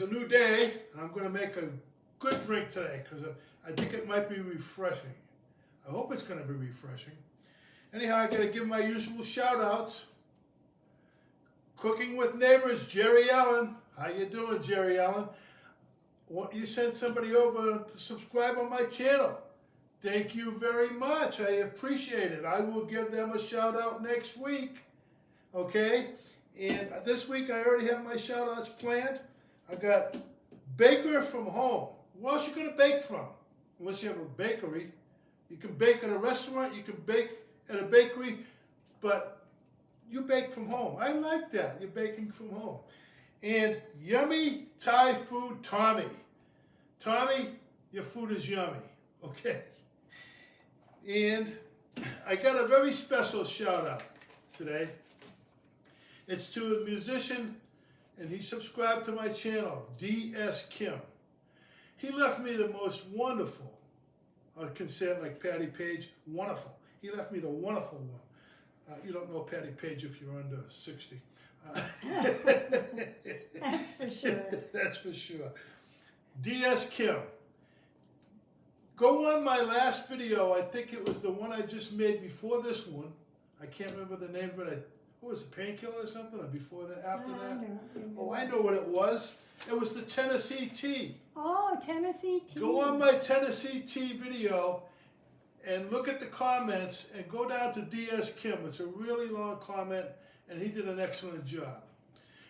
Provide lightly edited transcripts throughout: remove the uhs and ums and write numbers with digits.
a new day, and I'm going to make a good drink today because I think it might be refreshing. I hope it's going to be refreshing. Anyhow, I got to give my usual shout-outs. Cooking with Neighbors, Jerry Allen. How you doing, Jerry Allen? You sent somebody over to subscribe on my channel. Thank you very much. I appreciate it. I will give them a shout-out next week. Okay? And this week, I already have my shout-outs planned. I got Baker from Home. Where else you going to bake from? Unless you have a bakery. You can bake at a restaurant. You can bake at a bakery. But you bake from home. I like that. You're baking from home. And Yummy Thai Food Tommy. Tommy, your food is yummy. Okay? And I got a very special shout-out today. It's to a musician, and he subscribed to my channel, D.S. Kim. He left me the most wonderful, I can say it like Patty Page, wonderful. He left me the wonderful one. You don't know Patty Page if you're under 60. That's for sure. That's for sure. D.S. Kim. Go on my last video. I think it was the one I just made before this one. I can't remember the name of it. What was it, Painkiller or something? Or before that, after that? Oh, I know what it was. It was the Tennessee Tea. Oh, Tennessee Tea. Go on my Tennessee Tea video and look at the comments and go down to D.S. Kim. It's a really long comment, and he did an excellent job.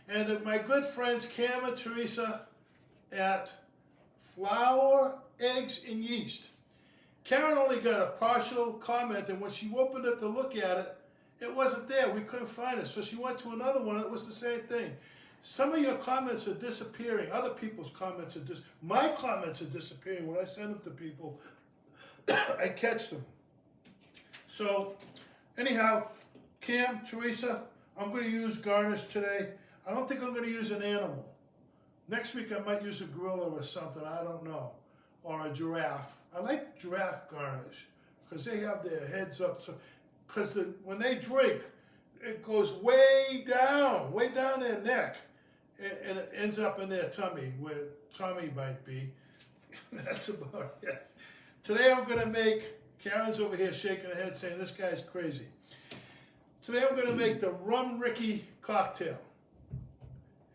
And my good friends Cam and Teresa at Flour, Eggs, and Yeast. Karen only got a partial comment, and when she opened it to look at it, it wasn't there. We couldn't find it. So she went to another one, and it was the same thing. Some of your comments are disappearing. Other people's comments are my comments are disappearing. When I send them to people, I catch them. So, anyhow, Cam, Teresa, I'm going to use garnish today. I don't think I'm going to use an animal. Next week I might use a gorilla or something. I don't know. Or a giraffe. I like giraffe garnish because they have their heads up. Because when they drink, it goes way down their neck, and it ends up in their tummy, where tummy might be. That's about it. Today I'm going to make, Karen's over here shaking her head saying this guy's crazy. Today I'm going to make the Rum Rickey Cocktail.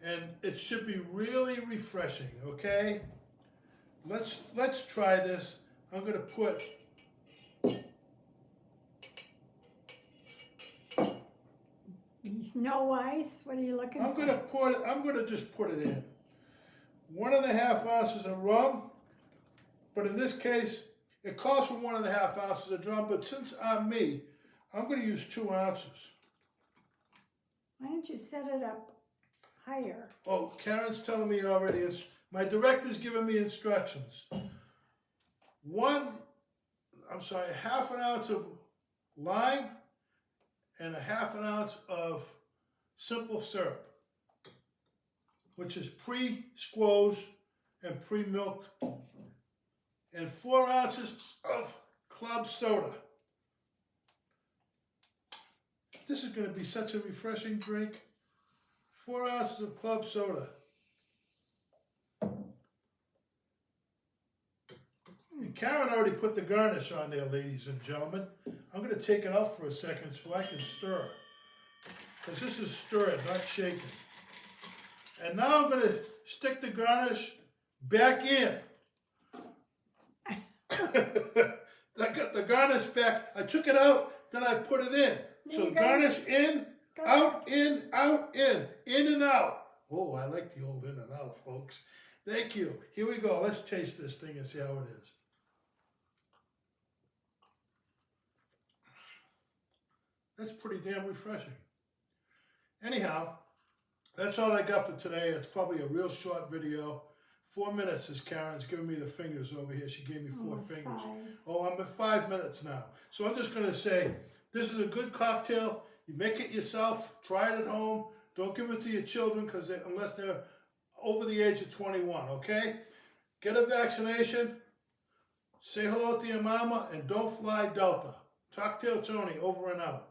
And it should be really refreshing, okay? Let's try this. I'm going to put no ice. What are you looking I'm for? I'm going to just put it in. 1.5 ounces of rum, but in this case, it calls for 1.5 ounces of rum, but since I'm me, I'm going to use 2 ounces. Why don't you set it up higher? Oh, Karen's telling me already. My director's giving me instructions. 1/2 ounce of lime and 1/2 ounce of simple syrup, which is pre-squoze and pre-milked, and 4 ounces of club soda. This is going to be such a refreshing drink. 4 ounces of club soda. And Karen already put the garnish on there, ladies and gentlemen. I'm going to take it out for a second so I can stir. Because this is stirred, not shaken. And now I'm going to stick the garnish back in. I got the garnish back. I took it out, then I put it in. So garnish in, out, in, out, in and out. Oh, I like the old in and out, folks. Thank you. Here we go. Let's taste this thing and see how it is. That's pretty damn refreshing. Anyhow, that's all I got for today. It's probably a real short video. 4 minutes as Karen's giving me the fingers over here. She gave me 4 fingers. 5. Oh, I'm at 5 minutes now. So I'm just going to say, this is a good cocktail. You make it yourself. Try it at home. Don't give it to your children unless they're over the age of 21, okay? Get a vaccination. Say hello to your mama and don't fly Delta. Cocktail Tony, over and out.